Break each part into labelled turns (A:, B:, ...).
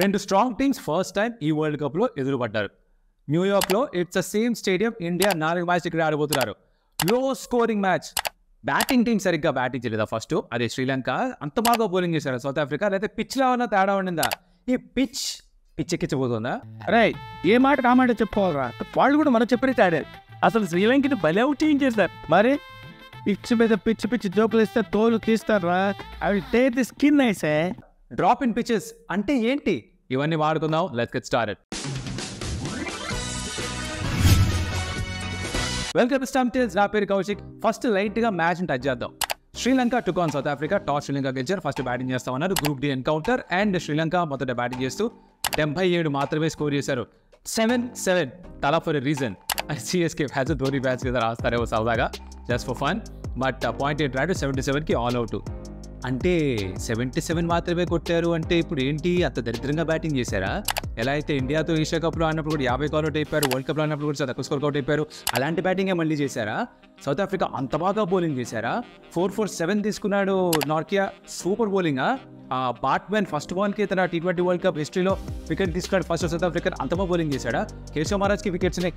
A: రెండు strong teams first time ఈ world కప్లో ఎదురుపడ్డారు. న్యూయార్క్లో it's the same stadium. India 4 match ఇక్కడ ఆడబోతున్నారు. Low scoring match. Batting team సరిగ్గా బ్యాటింగ్ చేయలేదా ఫస్ట్? అదే శ్రీలంక అంత బాగా బౌలింగ్ చేశారు. సౌత్ ఆఫ్రికా లేకపోతే పిచ్లో ఉన్న తేడా ఉండిందా? ఈ పిచ్చెక్కించబోతుందా?
B: అరే ఏ మాట కామాట చెప్పుకోవాలరా, వాళ్ళు కూడా మనం చెప్పినట్టు ఆడారు. అసలు శ్రీలంకని భలే అవుట్ చేశారు. మరి పిచ్చి మీద పిచ్చి జోకులు ఇస్తే తోలు తీస్తారా? అవి టేక్ ది స్కిన్ అయితే.
A: డ్రాప్ ఇన్ పిచెస్ అంటే ఏంటి? ఇవన్నీ వాడుకుందాం. Let's get started. Welcome to stump tales. నా పేరు కౌశిక్. ఫస్ట్ లైట్గా మ్యాచ్ టచ్ చేద్దాం. Sri Lanka took on South Africa. Toss Sri Lanka గెలిచారు. ఫస్ట్ బ్యాటింగ్ చేస్తామన్నారు. Group D encounter and Sri Lanka మొదట బ్యాటింగ్ చేస్తూ 77 మాత్రమే స్కోర్ చేశారు. 7-7 తలా for a reason. CSK has Dhoni bats కదా రాస్తారేమో సరదాగా, just for fun. But point 8 రాడు. 77కి ఆల్ అవుట్. అంటే 77 మాత్రమే కొట్టారు అంటే ఇప్పుడు ఏంటి, అంత దరిద్రంగా బ్యాటింగ్ చేశారా? ఎలా అయితే ఇండియాతో ఏషియా కప్లో ఆడినప్పుడు కూడా 50 అవుట్ అయిపోయారు, వరల్డ్ కప్లో ఆడినప్పుడు కూడా తక్కువ స్కోర్ అవుట్ అయిపోయారు, అలాంటి బ్యాటింగే మళ్ళీ చేశారా? సౌత్ ఆఫ్రికా అంత బాగా బౌలింగ్ చేశారా? 4-4-7 తీసుకున్నాడు నార్కియా. సూపర్ బౌలింగా. బాట్మెన్ ఫస్ట్ బాల్కి తన T20 వరల్డ్ కప్ హిస్టరీలో వికెట్ తీసుకున్నాడు. ఫస్ట్ సౌత్ ఆఫ్రికా అంత బాగా బౌలింగ్ చేశాడా? కేశవ్ మహారాజ్కి వికెట్స్ ఉన్నాయి.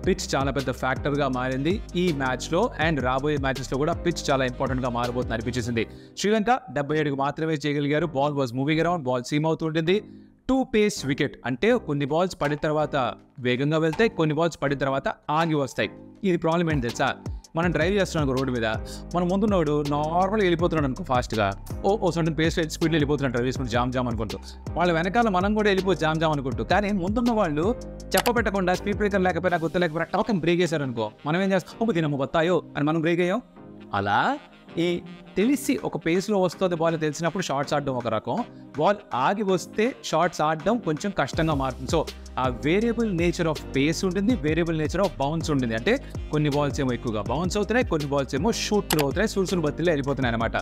A: పిచ్ చాలా పెద్ద ఫ్యాక్టర్గా మారింది ఈ మ్యాచ్లో, అండ్ రాబోయే మ్యాచెస్లో కూడా పిచ్ చాలా ఇంపార్టెంట్గా మారబోతుంది అనిపించేసింది. శ్రీలంక 77 మాత్రమే చేయగలిగారు. Ball was moving around, ball seam అవుతుంటుంది. 2 పేస్ వికెట్ అంటే కొన్ని బాల్స్ పడిన తర్వాత వేగంగా వెళ్తాయి, కొన్ని బాల్స్ పడిన తర్వాత ఆగి వస్తాయి. ఇది ప్రాబ్లం ఏంటి తెలుసా? మనం డ్రైవ్ చేస్తున్నాం అనుకో రోడ్డు మీద, మనం ముందున్నోడు నార్మల్గా వెళ్ళిపోతున్నాడు అనుకో ఫాస్ట్గా, సడన్ పేస్ స్పీడ్లో వెళ్ళిపోతున్నాడు డ్రైవ్ చేసుకుంటూ జామ్ అనుకుంటూ. వాళ్ళ వెనకాల మనం కూడా వెళ్ళిపోయి జామ్ అనుకుంటూ. కానీ ముందున్న వాళ్ళు చెప్పబెట్టకుండా స్పీడ్ బ్రేకర్ లేకపోయినా గుర్తు లేకపోయినా టాకన్ బ్రేక్ చేశారు అనుకో, మనం ఏం చేస్తాం? దీనమ్మ బత్తాయో అని మనం బ్రేక్ అయ్యాం. అలా ఈ తెలిసి ఒక పేస్లో వస్తుంది బాల్ తెలిసినప్పుడు షార్ట్స్ ఆడడం ఒక రకం, బాల్ ఆగి వస్తే షార్ట్స్ ఆడడం కొంచెం కష్టంగా మారుతుంది. సో ఆ వేరియబుల్ నేచర్ ఆఫ్ పేస్ ఉంటుంది, వేరియబుల్ నేచర్ ఆఫ్ బౌన్స్ ఉంటుంది. అంటే కొన్ని బాల్స్ ఏమో ఎక్కువగా బౌన్స్ అవుతున్నాయి, కొన్ని బాల్స్ ఏమో షూట్ త్రూ అవుతున్నాయి, సురుసులు బత్తిలో వెళ్ళిపోతున్నాయి అనమాట.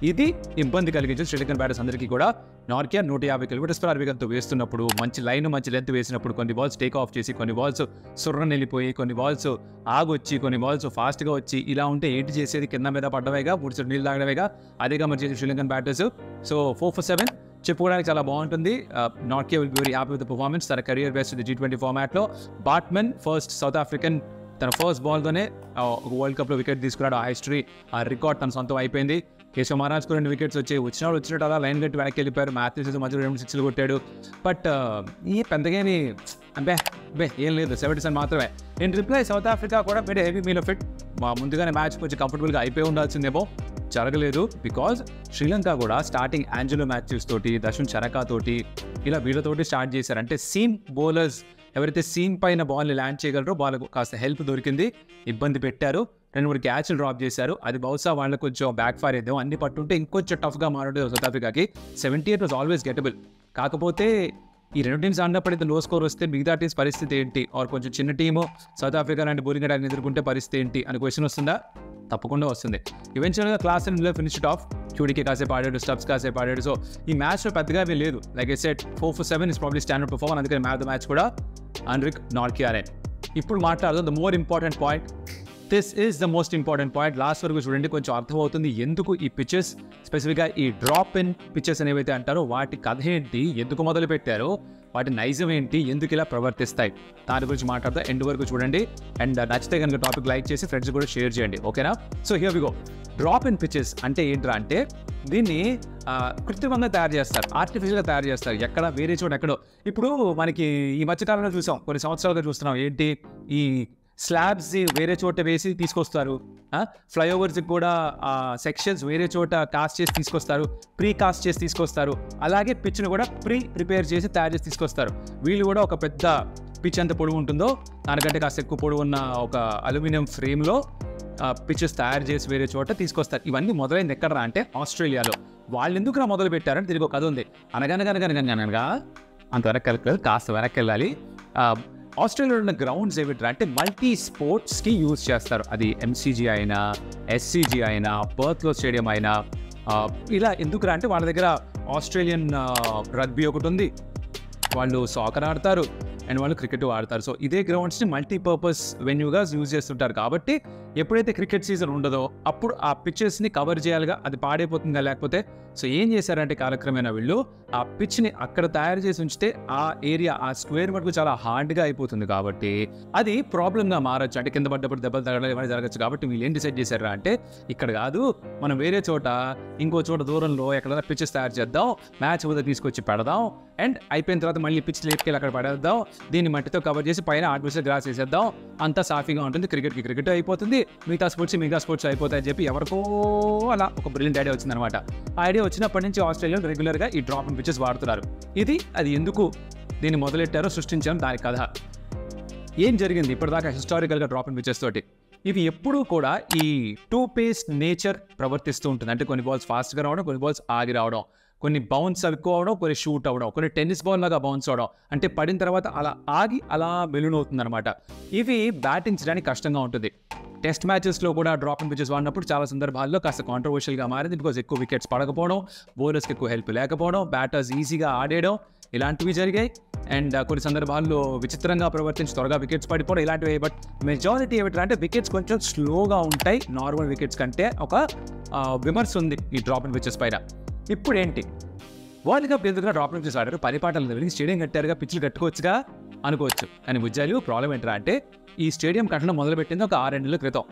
A: ఇది ఇబ్బంది కలిగించింది శ్రీలంకన్ బ్యాటర్స్ అందరికీ కూడా. నార్కియా 150 కిలోమీటర్స్/h వేగంతో వేస్తున్నప్పుడు, మంచి లైన్ మంచి లెంత్ వేసినప్పుడు కొన్ని బాల్స్ టేక్ ఆఫ్ చేసి, కొన్ని బాల్స్ సుర్రని వెళ్ళిపోయి, కొన్ని బాల్స్ ఆగొచ్చి, కొన్ని బాల్స్ ఫాస్ట్గా వచ్చి, ఇలా ఉంటే ఏంటి చేసేది? కింద మీద పడ్డవేగా, 3 సెట్ నీళ్ళు తాగడమేగా. అదేగా మరి చేసి శ్రీలంకన్ బ్యాటర్స్. సో 4-7 చెప్పుకోవడానికి చాలా బాగుంటుంది. నార్కియా will be very happy with the performance. తన కెరియర్ బెస్ట్ G20 ఫార్మాట్లో. బాట్మెన్ ఫస్ట్ సౌత్ ఆఫ్రికన్ తన ఫస్ట్ బాల్తోనే వరల్డ్ కప్లో వికెట్ తీసుకున్నాడు. ఆ హిస్టరీ, ఆ రికార్డ్ తన సొంతం అయిపోయింది. కేశవ్ మహారాజ్కు 2 వికెట్స్ వచ్చాయి. వచ్చినట్టు అలా లైన్ కట్టి వెనక్కి వెళ్ళిపోయారు. మ్యాథ్యూస్ మధ్యలో 2 సిక్స్లు కొట్టాడు. బట్ ఈ పెద్దగాని ఏం లేదు, 77 మాత్రమే. నేను రిప్లై సౌత్ ఆఫ్రికా కూడా బెడ్ హెవీ మీలో ఫిట్. ముందుగానే మ్యాచ్ కొంచెం కంఫర్టబుల్గా అయిపోయి ఉండాల్సిందేమో, జరగలేదు. బికాజ్ శ్రీలంక కూడా స్టార్టింగ్ ఆంజెలో మ్యాథ్యూస్ తోటి, దర్శన్ చరకా తోటి, ఇలా వీళ్ళతోటి స్టార్ట్ చేశారు. అంటే సీమ్ బౌలర్స్ ఎవరైతే సీమ్ పైన బాల్ని ల్యాండ్ చేయగలరో వాళ్ళకు కాస్త హెల్ప్ దొరికింది. ఇబ్బంది పెట్టారు. 2-3 క్యాచ్లు డ్రాప్ చేశారు. అది బహుశా వాళ్ళకు కొంచెం బ్యాక్ ఫైర్ అయ్యేది. అన్ని పట్టుంటే ఇంకొంచెం టఫ్గా మారుండేది సౌత్ ఆఫ్రికాకి. 78 వాజ్ ఆల్వేస్ గెటబుల్. కాకపోతే ఈ 2 టీమ్స్ ఆడినప్పుడు లో స్కోర్ వస్తే మిగతా టీమ్స్ పరిస్థితి ఏంటి? ఆర్ కొంచెం చిన్న టీము సౌత్ ఆఫ్రికా లాంటి బౌలింగ్ అటాక్ ఎదుర్కొంటే పరిస్థితి ఏంటి అని క్వశ్చన్ వస్తుందా? తప్పకుండా వస్తుంది. ఈవెన్చువల్గా క్లాస్ ఇందులో ఫినిష్డ్ ఆఫ్. క్యూడీకి కాసేపు ఆడాడు, స్టబ్స్ కాసేపు ఆడాడు. సో ఈ మ్యాచ్లో పెద్దగా ఏమీ లేదు. Like I said 4-7 is probably standard performance. అందుకని మ్యాచ్ కూడా అన్రిక్ నార్కియానే. ఇప్పుడు మాట్లాడదాం the more important point. This is the most important point. Last వరకు చూడండి, కొంచెం అర్థమవుతుంది ఎందుకు ఈ పిచెస్, స్పెసిఫిక్గా ఈ డ్రాప్ ఇన్ పిచెస్ అనేవైతే అంటారో వాటి కథ ఏంటి, ఎందుకు మొదలు పెట్టారో, వాటి నైజం ఏంటి, ఎందుకు ఇలా ప్రవర్తిస్తాయి, దాని గురించి మాట్లాడతా. ఎండ్ వరకు చూడండి. అండ్ నచ్చితే కనుక టాపిక్ లైక్ చేసి ఫ్రెండ్స్ కూడా షేర్ చేయండి, ఓకేనా? So here we go. Drop in pitches అంటే ఏంట్రా అంటే, దీన్ని కృత్రిమంగా తయారు చేస్తారు, ఆర్టిఫిషియల్గా తయారు చేస్తారు. ఎక్కడ వేరే చోట ఎక్కడో. ఇప్పుడు మనకి ఈ మధ్యకాలంలో చూసాం, కొన్ని సంవత్సరాలుగా చూస్తున్నాం. ఏంటి, ఈ స్లాబ్స్ వేరే చోట వేసి తీసుకొస్తారు. ఫ్లైఓవర్స్కి కూడా సెక్షన్స్ వేరే చోట కాస్ట్ చేసి తీసుకొస్తారు, ప్రీ కాస్ట్ చేసి తీసుకొస్తారు. అలాగే పిచ్ను కూడా ప్రిపేర్ చేసి తయారు చేసి తీసుకొస్తారు. వీళ్ళు కూడా ఒక పెద్ద పిచ్ ఎంత పొడవు ఉంటుందో దానికంటే కాస్త ఎక్కువ పొడవు ఉన్న ఒక అల్యూమినియం ఫ్రేమ్లో పిచెస్ తయారు చేసి వేరే చోట తీసుకొస్తారు. ఇవన్నీ మొదలైంది ఎక్కడరా అంటే ఆస్ట్రేలియాలో. వాళ్ళు ఎందుకు మొదలు పెట్టారంటే తిరిగి ఒక కథ ఉంది. అనగా అంత వెనక్కి కాస్త వెనక్కి వెళ్ళాలి. ఆస్ట్రేలియాలో ఉన్న గ్రౌండ్స్ ఏమిట్రా అంటే మల్టీ స్పోర్ట్స్కి యూజ్ చేస్తారు. అది MCG అయినా, SCG అయినా, పర్త్లో స్టేడియం అయినా. ఇలా ఎందుకురా అంటే వాళ్ళ దగ్గర ఆస్ట్రేలియన్ రగ్బీ ఒకటి ఉంది, వాళ్ళు సాకర్ ఆడతారు, అండ్ వాళ్ళు క్రికెట్ ఆడతారు. సో ఇదే గ్రౌండ్స్ని మల్టీపర్పస్ వెన్యూగా యూజ్ చేస్తుంటారు. కాబట్టి ఎప్పుడైతే క్రికెట్ సీజన్ ఉండదో అప్పుడు ఆ పిచ్చెస్ని కవర్ చేయాలిగా, అది పాడైపోతుందా లేకపోతే. సో ఏం చేశారంటే కాలక్రమేణా వీళ్ళు ఆ పిచ్ని అక్కడ తయారు చేసి ఉంచితే ఆ ఏరియా, ఆ స్క్వేర్ మటుకు చాలా హార్డ్గా అయిపోతుంది. కాబట్టి అది ప్రాబ్లంగా మారచ్చు, అంటే కింద పడ్డప్పుడు దెబ్బలు తగలడం ఏమైనా జరగచ్చు. కాబట్టి వీళ్ళు ఏం డిసైడ్ చేశారా అంటే, ఇక్కడ కాదు, మనం వేరే చోట, ఇంకో చోట దూరంలో ఎక్కడైనా పిచ్చెస్ తయారు చేద్దాం, మ్యాచ్ వద్ద తీసుకొచ్చి పెడదాం, అండ్ అయిపోయిన తర్వాత మళ్ళీ పిచ్ లేపుకెళ్ళి అక్కడ పడేద్దాం, దీన్ని మట్టితో కవర్ చేసి పైన ఆర్టిఫిషియల్ గ్రాస్ వేసేద్దాం, అంతా సాఫీగా ఉంటుంది, క్రికెట్కి క్రికెట్ అయిపోతుంది, మిగతా స్పోర్ట్స్ అయిపోతాయని చెప్పి ఎవరికో అలా ఒక బ్రిలియంట్ ఐడియా వచ్చిందనమాట. ఆ ఐడియా వచ్చినప్పటి నుంచి ఆస్ట్రేలియాలో రెగ్యులర్గా ఈ డ్రాప్ ఇన్ పిచెస్ వాడుతున్నారు. అది ఎందుకు దీన్ని మొదలెట్టారో, సృష్టించారో దాని కథ. ఏం జరిగింది ఇప్పటిదాకా హిస్టారికల్గా డ్రాప్ ఇన్ పిచెస్ తోటి? ఇవి ఎప్పుడూ కూడా ఈ టూ పేస్ నేచర్ ప్రవర్తిస్తూ ఉంటుంది. అంటే కొన్ని బాల్స్ ఫాస్ట్గా రావడం, కొన్ని బాల్స్ ఆగి రావడం, కొన్ని బౌన్స్ ఎక్కువ అవడం, కొన్ని షూట్ అవ్వడం, కొన్ని టెన్నిస్ బాల్ లాగా బౌన్స్ అవడం, అంటే పడిన తర్వాత అలా ఆగి అలా మెలూన్ అవుతుంది అనమాట. ఇవి బ్యాటింగ్ చేయడానికి కష్టంగా ఉంటుంది. టెస్ట్ మ్యాచెస్లో కూడా డ్రాప్ ఇన్ పిచెస్ వాడినప్పుడు చాలా సందర్భాల్లో కాస్త కాంట్రవర్షియల్గా మారింది. బికాజ్ ఎక్కువ వికెట్స్ పడకపోవడం, బౌలర్స్కి ఎక్కువ హెల్ప్ లేకపోవడం, బ్యాటర్స్ ఈజీగా ఆడేయడం, ఇలాంటివి జరిగాయి. అండ్ కొన్ని సందర్భాల్లో విచిత్రంగా ప్రవర్తించి త్వరగా వికెట్స్ పడిపోవడం, ఇలాంటివి. బట్ మెజారిటీ ఏమిటంటే వికెట్స్ కొంచెం స్లోగా ఉంటాయి నార్మల్ వికెట్స్ కంటే, ఒక విమర్శ ఉంది ఈ డ్రాప్ ఇన్ పిచెస్ పైన. ఇప్పుడు ఏంటి, వరల్డ్ కప్ ఎందుకుగా డ్రాప్ ఇన్ పిచెస్ ఆడారు, పరిపాటలు వెళ్ళి స్టేడియం కట్టారుగా, పిచ్లు కట్టుకోవచ్చుగా అనుకోవచ్చు. కానీ ముజ్జాలు ప్రాబ్లం ఏంటరా అంటే, ఈ స్టేడియం కట్టడం మొదలుపెట్టింది ఒక 6 నెలల క్రితం.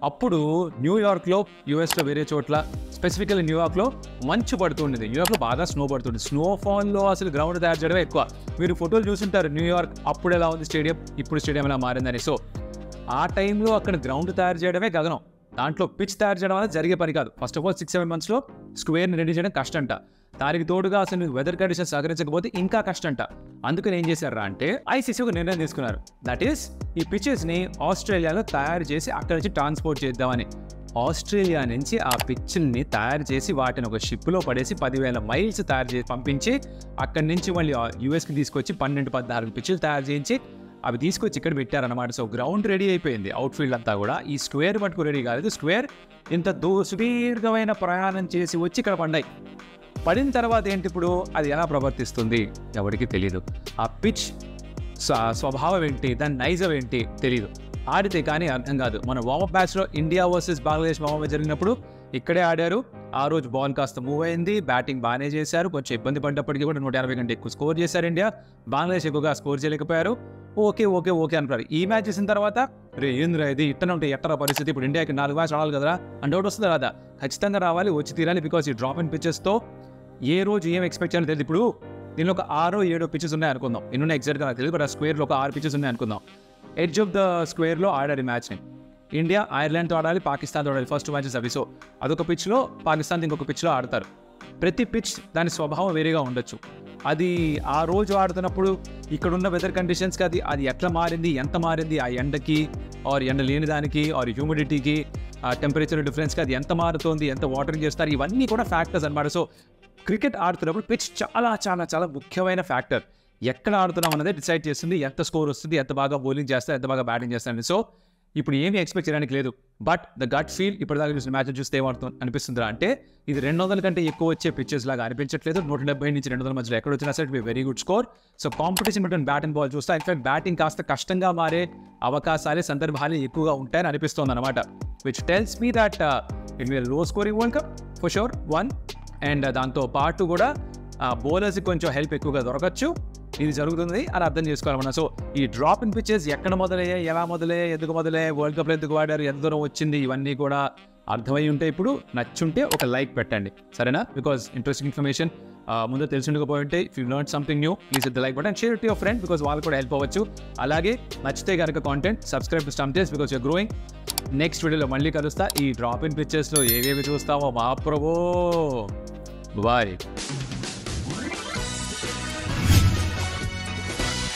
A: అప్పుడు న్యూయార్క్లో, యూఎస్లో వేరే చోట్ల, స్పెసిఫికల్లీ న్యూయార్క్లో మంచు పడుతుండేది. న్యూయార్క్లో బాగా స్నో పడుతుంది. స్నోఫాల్లో అసలు గ్రౌండ్ తయారు చేయడమే ఎక్కువ. మీరు ఫోటోలు చూస్తుంటారు న్యూయార్క్ అప్పుడు ఎలా ఉంది స్టేడియం, ఇప్పుడు స్టేడియం ఎలా మారిందని. సో ఆ టైంలో అక్కడ గ్రౌండ్ తయారు చేయడమే గగనం. దాంట్లో పిచ్ తయారు చేయడం అనేది జరిగే పని కాదు. ఫస్ట్ ఆఫ్ ఆల్ 6-7 monthsలో స్క్వేర్ని రెడీ చేయడం కష్టంట. దానికి తోడుగా అసలు వెదర్ కండిషన్స్ సహకరించకపోతే ఇంకా కష్టంట. అందుకని ఏం చేశారా అంటే, ఐసీసీ ఒక నిర్ణయం తీసుకున్నారు. దట్ ఈస్, ఈ పిచెస్ని ఆస్ట్రేలియాలో తయారు చేసి అక్కడి నుంచి ట్రాన్స్పోర్ట్ చేద్దామని. ఆస్ట్రేలియా నుంచి ఆ పిచ్ని తయారు చేసి వాటిని ఒక షిప్లో పడేసి 10,000 మైల్స్ తయారు చేసి పంపించి, అక్కడి నుంచి మళ్ళీ యూఎస్కి తీసుకొచ్చి 12-14 పిచ్లు తయారు చేయించి అవి తీసుకొచ్చి ఇక్కడ పెట్టారనమాట. సో గ్రౌండ్ రెడీ అయిపోయింది, అవుట్ఫీల్డ్ అంతా కూడా. ఈ స్క్వేర్ మటుకు రెడీ కాలేదు. స్క్వేర్ ఇంత సుదీర్ఘమైన ప్రయాణం చేసి వచ్చి ఇక్కడ పడ్డాయి. పడిన తర్వాత ఏంటి, ఇప్పుడు అది ఎలా ప్రవర్తిస్తుంది ఎవరికి తెలియదు. ఆ పిచ్ స్వభావం ఏంటి, దాని నైజం ఏంటి తెలియదు. ఆడితే కానీ అర్థం కాదు. మన వార్మప్ మ్యాచ్లో ఇండియా వర్సెస్ బంగ్లాదేశ్ వార్మప్ జరిగినప్పుడు ఇక్కడే ఆడారు. ఆ రోజు బాల్ కాస్త మూవ్ అయింది, బ్యాటింగ్ బాగానే చేశారు. కొంచెం ఇబ్బంది పడ్డప్పటికీ కూడా 150 కంటే ఎక్కువ స్కోర్ చేశారు ఇండియా. బంగ్లాదేశ్ ఎక్కువగా స్కోర్ చేయలేకపోయారు. ఓకే అంటారు. ఈ మ్యాచ్ చేసిన తర్వాత ఏంద్రా ఇది ఇట్టనే ఉంటే ఎట్టరా పరిస్థితి, ఇప్పుడు ఇండియాకి 4 మ్యాచ్ ఆడాలి కదరా అని డౌట్ వస్తుంది కదా. ఖచ్చితంగా రావాలి, వచ్చి తీరాలి. బికాస్ ఈ డ్రాప్ ఇన్ పిచెస్తో ఏ రోజు ఏం ఎక్స్పెక్ట్ చేయాలో తెలియదు. ఇప్పుడు దీనిలో ఒక 6-7 పిచెస్ ఉన్నాయి అనుకుందాం. ఎన్నున్నా ఎగ్జాక్ట్గా నాకు తెలియదు, బట్ ఆ స్క్వేర్లో ఒక 6 పిచెస్ ఉన్నాయి అనుకుందాం. ఎడ్జ్ ఆఫ్ ద స్క్వేర్లో ఆడారు ఈ మ్యాచ్ని. ఇండియా ఐర్లాండ్తో ఆడాలి, పాకిస్తాన్తో ఆడాలి, ఫస్ట్ మ్యాచెస్ అవి. సో అదొక పిచ్లో, పాకిస్తాన్ ఇంకొక పిచ్లో ఆడతారు. ప్రతి పిచ్ దాని స్వభావం వేరేగా ఉండొచ్చు. అది ఆ రోజు ఆడుతున్నప్పుడు ఇక్కడున్న వెదర్ కండిషన్స్కి అది ఎట్లా మారింది, ఎంత మారింది, ఆ ఎండకి ఆర్ ఎండ లేని దానికి ఆర్ హ్యూమిడిటీకి, ఆ టెంపరేచర్ డిఫరెన్స్కి అది ఎంత మారుతోంది, ఎంత వాటరింగ్ చేస్తారు, ఇవన్నీ కూడా ఫ్యాక్టర్స్ అనమాట. సో క్రికెట్ ఆడుతున్నప్పుడు పిచ్ చాలా చాలా చాలా ముఖ్యమైన ఫ్యాక్టర్. ఎక్కడ ఆడుతున్నాం అన్నదే డిసైడ్ చేస్తుంది ఎంత స్కోర్ వస్తుంది, ఎంత బాగా బౌలింగ్ చేస్తారు, ఎంత బాగా బ్యాటింగ్ చేస్తారని. సో ఇప్పుడు ఏమీ ఎక్స్పెక్ట్ చేయడానికి లేదు. బట్ ద గట్ ఫీల్ ఇప్పటిదాకా చూసిన మ్యాచ్ చూస్తే ఏమవుతుంది అనిపిస్తుందా అంటే, ఇది 200 కంటే ఎక్కువ వచ్చే పిచ్చెస్ లాగా అనిపించట్లేదు. 170 నుంచి 200 మధ్యలో ఎక్కడ వచ్చినా సరే very good score. So competition between bat and ball చూస్తే ఇన్ఫాక్ట్ బ్యాటింగ్ కాస్త కష్టంగా మారే అవకాశాలే, సందర్భాలు ఎక్కువగా ఉంటాయని అనిపిస్తుంది అనమాట. Which tells me that it will లో scoring world cup for sure 1. And దాంతో పాటు కూడా బౌలర్స్కి కొంచెం హెల్ప్ ఎక్కువగా దొరకచ్చు. ఇది జరుగుతుంది అని అర్థం చేసుకోవాలన్నా. సో ఈ డ్రాప్ ఇన్ పిచెస్ ఎక్కడ మొదలయ్యాయి, ఎలా మొదలయ్యాయి, ఎందుకు మొదలయ్యాయి, వరల్డ్ కప్లో ఎందుకు వాడారు, ఎంత దూరం వచ్చింది, ఇవన్నీ కూడా అర్థమై ఉంటే ఇప్పుడు నచ్చుంటే ఒక లైక్ పెట్టండి, సరేనా? బికాజ్ ఇంట్రెస్టింగ్ ఇన్ఫర్మేషన్ ముందు తెలిసిండకపోయి ఉంటే, if you learn something new please hit the like button, share it your friend because వాళ్ళు కూడా హెల్ప్ అవ్వచ్చు. అలాగే నచ్చితే కనుక content subscribe to stumps because you're growing. Next వీడియోలో మళ్ళీ కలుస్తా. ఈ డ్రాప్ ఇన్ పిచెస్లో ఏవేవి చూస్తామో మా ప్రభో బాయ్.